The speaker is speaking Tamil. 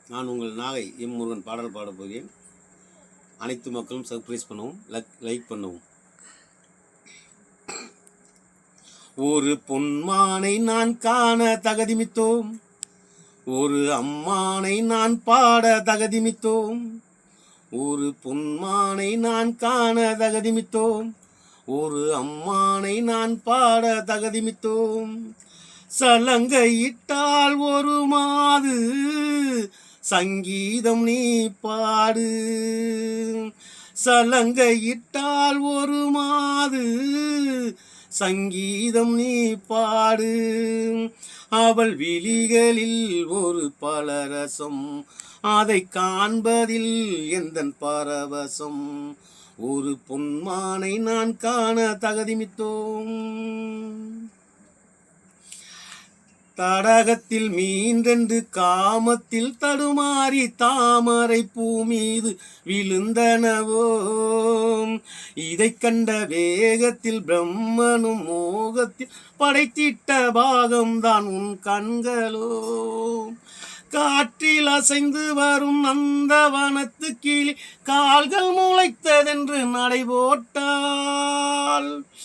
நான் உங்கள் நாகை முருகன் பாடல் பாட போகிறேன். அனைத்து மக்களும் சப்ஸ்கிரைப் பண்ணவும், லைக் பண்ணவும். ஒரு பொன்மானை நான் காண தகுதிமித்தோம், ஒரு அம்மானை நான் பாட தகுதிமித்தோம். ஒரு பொன்மானை நான் காண தகுதிமித்தோம், ஒரு அம்மானை நான் பாட தகுதிமித்தோம். சலங்கையிட்டால் ஒரு மாது சங்கீதம் நீ பாடு, சலங்கையிட்டால் ஒரு மாது சங்கீதம் நீ பாடு. அவள் விழிகளில் ஒரு பலரசம், அதை காண்பதில் எந்தன் பரவசம். ஒரு பொன்மானை நான் காண தகுதிமித்தோம். தடகத்தில் மீன்றென்று காமத்தில் தடுமாறி தாமரை பூ மீது விழுந்தனவோ. இதை கண்ட வேகத்தில் பிரம்மனும் மோகத்தில் படைத்திட்ட பாகம்தான் உன் கண்களோ. காற்றில் அசைந்து வரும் அந்த வனத்து கிளி கால்கள் முளைத்ததென்று நடை போட்டாள்.